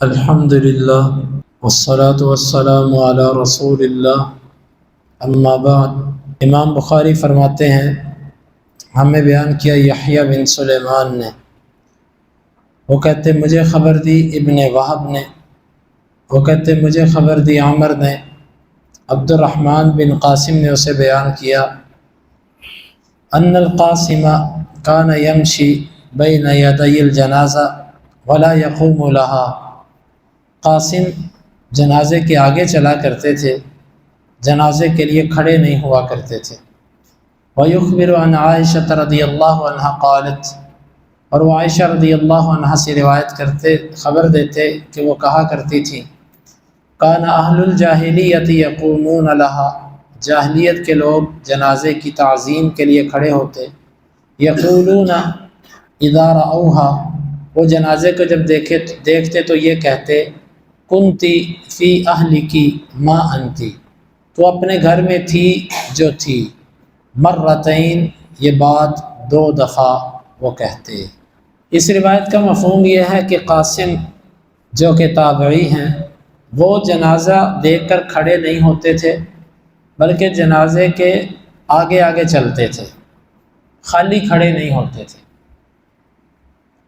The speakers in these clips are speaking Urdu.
الحمد للہ والصلاة والسلام علی رسول اللہ اما بعد۔ امام بخاری فرماتے ہیں ہمیں بیان کیا یحییٰ بن سلیمان نے، وہ کہتے مجھے خبر دی ابن وہب نے، وہ کہتے مجھے خبر دی عمر نے، عبد الرحمن بن قاسم نے اسے بیان کیا ان القاسم کان یمشی بین یدی الجنازہ ولا یقوم لها، قاسم جنازے کے آگے چلا کرتے تھے، جنازے کے لیے کھڑے نہیں ہوا کرتے تھے۔ وَيُخْبِرُ عَنْ عَائِشَةَ رضی اللہ عنہا قالت، اور وہ عائشہ رضی اللہ عنہا سے روایت کرتے خبر دیتے کہ وہ کہا کرتی تھی کان اہل الجاہلیت یقومون لها، جاہلیت کے لوگ جنازے کی تعظیم کے لیے کھڑے ہوتے، یقولون اذا رأوها، وہ جنازے کو جب دیکھتے تو یہ کہتے کنتی فی اہلکی ما انتی، تو اپنے گھر میں تھی جو تھی، مرتین، یہ بات دو دفعہ وہ کہتے۔ اس روایت کا مفہوم یہ ہے کہ قاسم جو کہ تابعی ہیں وہ جنازہ دیکھ کر کھڑے نہیں ہوتے تھے بلکہ جنازے کے آگے آگے چلتے تھے، خالی کھڑے نہیں ہوتے تھے۔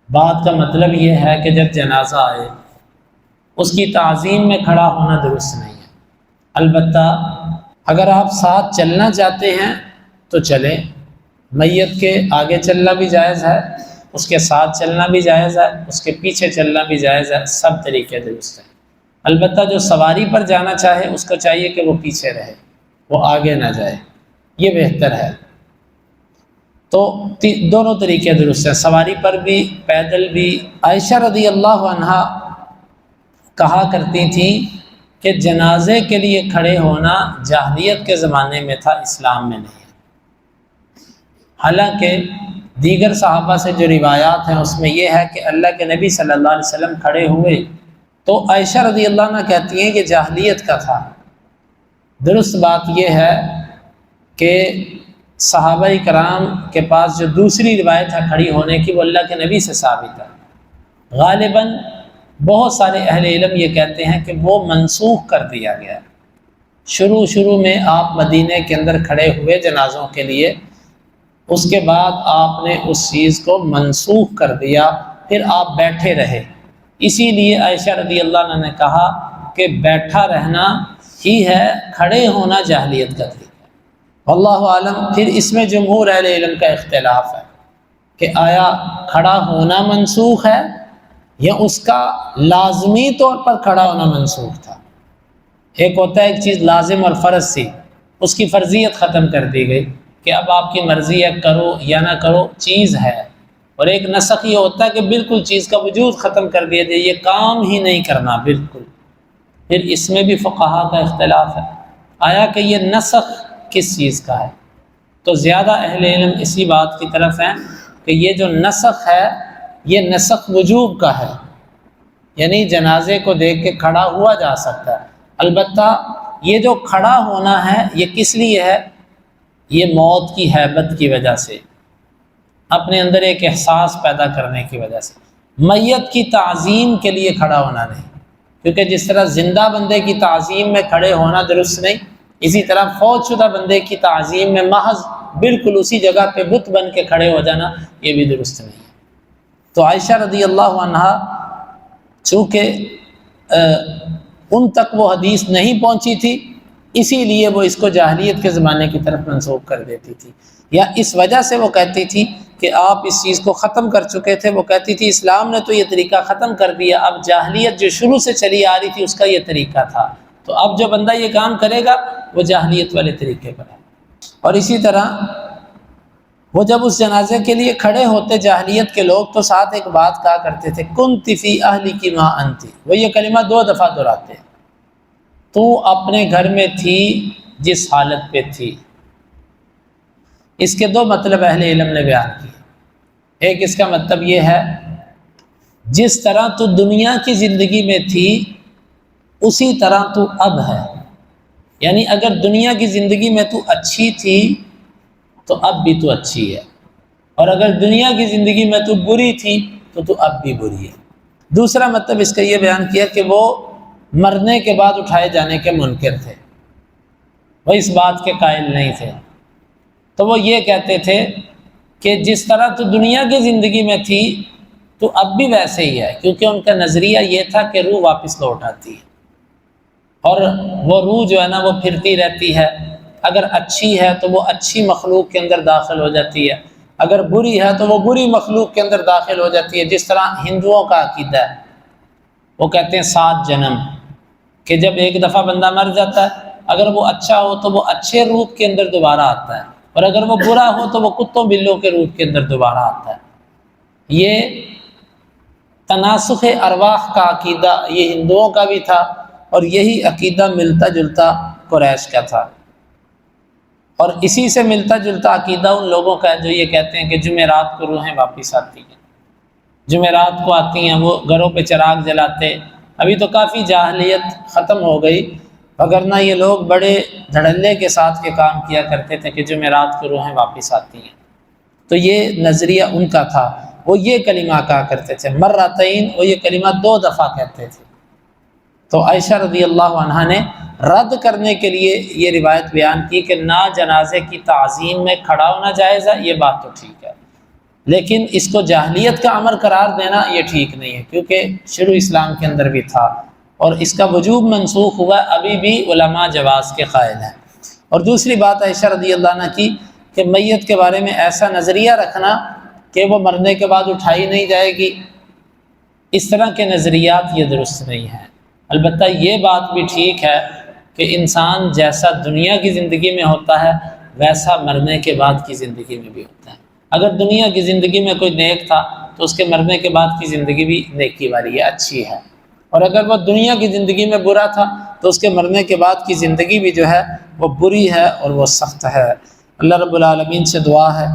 بات کا مطلب یہ ہے کہ جب جنازہ آئے اس کی تعظیم میں کھڑا ہونا درست نہیں ہے۔ البتہ اگر آپ ساتھ چلنا چاہتے ہیں تو چلیں، میت کے آگے چلنا بھی جائز ہے، اس کے ساتھ چلنا بھی جائز ہے، اس کے پیچھے چلنا بھی جائز ہے، سب طریقے درست ہیں۔ البتہ جو سواری پر جانا چاہے اس کو چاہیے کہ وہ پیچھے رہے، وہ آگے نہ جائے، یہ بہتر ہے۔ تو دونوں طریقے درست ہیں، سواری پر بھی پیدل بھی۔ عائشہ رضی اللہ عنہا کہا کرتی تھیں کہ جنازے کے لیے کھڑے ہونا جاہلیت کے زمانے میں تھا، اسلام میں نہیں ہے۔ حالانکہ دیگر صحابہ سے جو روایات ہیں اس میں یہ ہے کہ اللہ کے نبی صلی اللہ علیہ وسلم کھڑے ہوئے تو عائشہ رضی اللہ عنہ کہتی ہیں کہ جاہلیت کا تھا۔ درست بات یہ ہے کہ صحابہ کرام کے پاس جو دوسری روایت ہے کھڑی ہونے کی وہ اللہ کے نبی سے ثابت ہے۔ غالباً بہت سارے اہل علم یہ کہتے ہیں کہ وہ منسوخ کر دیا گیا۔ شروع میں آپ مدینے کے اندر کھڑے ہوئے جنازوں کے لیے، اس کے بعد آپ نے اس چیز کو منسوخ کر دیا، پھر آپ بیٹھے رہے۔ اسی لیے عائشہ رضی اللہ عنہ نے کہا کہ بیٹھا رہنا ہی ہے، کھڑے ہونا جاہلیت کا طریقہ۔ واللہ عالم۔ پھر اس میں جمہور اہل علم کا اختلاف ہے کہ آیا کھڑا ہونا منسوخ ہے یا اس کا لازمی طور پر کھڑا ہونا منسوخ تھا۔ ایک ہوتا ہے ایک چیز لازم اور فرض سی، اس کی فرضیت ختم کر دی گئی کہ اب آپ کی مرضی ہے کرو یا نہ کرو، چیز ہے۔ اور ایک نسخ یہ ہوتا ہے کہ بالکل چیز کا وجود ختم کر دیا جائے، یہ کام ہی نہیں کرنا بالکل۔ پھر اس میں بھی فقہا کا اختلاف ہے، آیا کہ یہ نسخ کس چیز کا ہے؟ تو زیادہ اہل علم اسی بات کی طرف ہیں کہ یہ جو نسخ ہے یہ نسخ وجوب کا ہے، یعنی جنازے کو دیکھ کے کھڑا ہوا جا سکتا ہے۔ البتہ یہ جو کھڑا ہونا ہے یہ کس لیے ہے؟ یہ موت کی ہیبت کی وجہ سے، اپنے اندر ایک احساس پیدا کرنے کی وجہ سے، میت کی تعظیم کے لیے کھڑا ہونا نہیں۔ کیونکہ جس طرح زندہ بندے کی تعظیم میں کھڑے ہونا درست نہیں، اسی طرح فوت شدہ بندے کی تعظیم میں محض بالکل اسی جگہ پہ بت بن کے کھڑے ہو جانا یہ بھی درست نہیں ہے۔ تو عائشہ رضی اللہ عنہا چونکہ ان تک وہ حدیث نہیں پہنچی تھی، اسی لیے وہ اس کو جاہلیت کے زمانے کی طرف منسوخ کر دیتی تھی، یا اس وجہ سے وہ کہتی تھی کہ آپ اس چیز کو ختم کر چکے تھے۔ وہ کہتی تھی اسلام نے تو یہ طریقہ ختم کر دیا، اب جاہلیت جو شروع سے چلی آ رہی تھی اس کا یہ طریقہ تھا، تو اب جو بندہ یہ کام کرے گا وہ جاہلیت والے طریقے پر ہے۔ اور اسی طرح وہ جب اس جنازے کے لیے کھڑے ہوتے جاہلیت کے لوگ تو ساتھ ایک بات کہا کرتے تھے کنتی فی اہلکی ما انتی، وہ یہ کلمہ دو دفعہ دہراتے ہیں، تو اپنے گھر میں تھی جس حالت پہ تھی۔ اس کے دو مطلب اہل علم نے بیان کیے۔ ایک اس کا مطلب یہ ہے جس طرح تو دنیا کی زندگی میں تھی اسی طرح تو اب ہے، یعنی اگر دنیا کی زندگی میں تو اچھی تھی تو اب بھی تو اچھی ہے، اور اگر دنیا کی زندگی میں تو بری تھی تو اب بھی بری ہے۔ دوسرا مطلب اس کا یہ بیان کیا کہ وہ مرنے کے بعد اٹھائے جانے کے منکر تھے، وہ اس بات کے قائل نہیں تھے۔ تو وہ یہ کہتے تھے کہ جس طرح تو دنیا کی زندگی میں تھی تو اب بھی ویسے ہی ہے، کیونکہ ان کا نظریہ یہ تھا کہ روح واپس لوٹ آتی ہے، اور وہ روح جو ہے نا وہ پھرتی رہتی ہے، اگر اچھی ہے تو وہ اچھی مخلوق کے اندر داخل ہو جاتی ہے، اگر بری ہے تو وہ بری مخلوق کے اندر داخل ہو جاتی ہے۔ جس طرح ہندوؤں کا عقیدہ ہے، وہ کہتے ہیں 7 جنم، کہ جب ایک دفعہ بندہ مر جاتا ہے، اگر وہ اچھا ہو تو وہ اچھے روپ کے اندر دوبارہ آتا ہے، اور اگر وہ برا ہو تو وہ کتوں بلوں کے روپ کے اندر دوبارہ آتا ہے۔ یہ تناسخ ارواح کا عقیدہ یہ ہندوؤں کا بھی تھا، اور یہی عقیدہ ملتا جلتا قریش کا تھا، اور اسی سے ملتا جلتا عقیدہ ان لوگوں کا ہے جو یہ کہتے ہیں کہ جمعرات کو روحیں واپس آتی ہیں، جمعرات کو آتی ہیں، وہ گھروں پہ چراغ جلاتے۔ ابھی تو کافی جاہلیت ختم ہو گئی، وگرنہ یہ لوگ بڑے دھڑلے کے ساتھ یہ کام کیا کرتے تھے کہ جمعرات کو روحیں واپس آتی ہیں۔ تو یہ نظریہ ان کا تھا، وہ یہ کلمہ کہا کرتے تھے مرتین، وہ یہ کلمہ 2 دفعہ کہتے تھے۔ تو عائشہ رضی اللہ عنہا نے رد کرنے کے لیے یہ روایت بیان کی کہ نہ جنازے کی تعظیم میں کھڑا ہونا جائز ہے، یہ بات تو ٹھیک ہے، لیکن اس کو جاہلیت کا عمل قرار دینا یہ ٹھیک نہیں ہے، کیونکہ شروع اسلام کے اندر بھی تھا، اور اس کا وجوب منسوخ ہوا، ابھی بھی علماء جواز کے قائل ہیں۔ اور دوسری بات عائشہ رضی اللہ عنہ کی کہ میت کے بارے میں ایسا نظریہ رکھنا کہ وہ مرنے کے بعد اٹھائی نہیں جائے گی، اس طرح کے نظریات یہ درست نہیں ہیں۔ البتہ یہ بات بھی ٹھیک ہے کہ انسان جیسا دنیا کی زندگی میں ہوتا ہے ویسا مرنے کے بعد کی زندگی میں بھی ہوتا ہے۔ اگر دنیا کی زندگی میں کوئی نیک تھا تو اس کے مرنے کے بعد کی زندگی بھی نیکی والی ہے، اچھی ہے، اور اگر وہ دنیا کی زندگی میں برا تھا تو اس کے مرنے کے بعد کی زندگی بھی جو ہے وہ بری ہے اور وہ سخت ہے۔ اللہ رب العالمین سے دعا ہے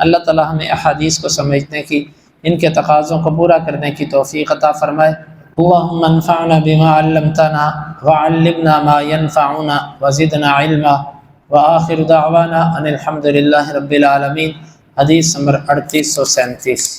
اللہ تعالی ہمیں احادیث کو سمجھنے کی، ان کے تقاضوں کو پورا کرنے کی توفیق عطا فرمائے۔ اللہم انفعنا بما علمتنا وعلمنا ما ينفعنا وزدنا علما، وآخر دعوانا ان الحمد للہ رب العالمین۔ حدیث نمبر 3837۔